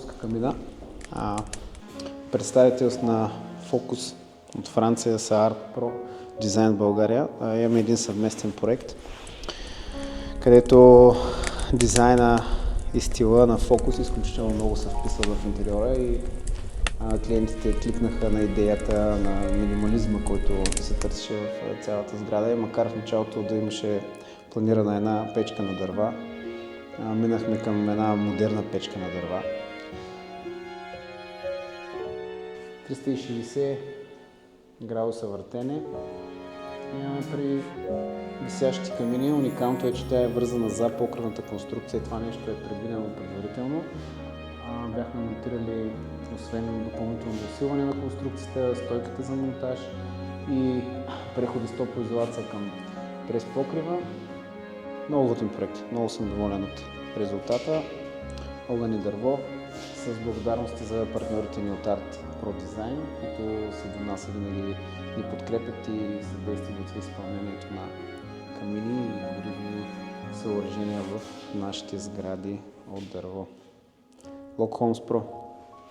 полска камина. Представителство на Focus от Франция са Art Pro Design в България. Имаме един съвместен проект, където дизайна и стила на Focus изключително много се вписват в интериора и клиентите кликнаха на идеята на минимализма, който се търсеше в цялата сграда. И макар в началото да имаше планирана една печка на дърва, минахме към една модерна печка на дърва. 360 градуса въртене. Имаме при висящите камини. Уникалното е, че тя е вързана за покривната конструкция. Това нещо е предвидено предварително. Бяхме монтирали, освен допълнително усилване на конструкцията, стойката за монтаж и преходи с топлоизолация към прес покрива. Много готин проект. Много съм доволен от резултата. Огън и дърво. С благодарности за партньорите ни от Art Pro Design, които са до нас винаги ни подкрепят и съдействат в изпълнението на камини и горивни съоръжения в нашите сгради от дърво. Lock Homes Pro.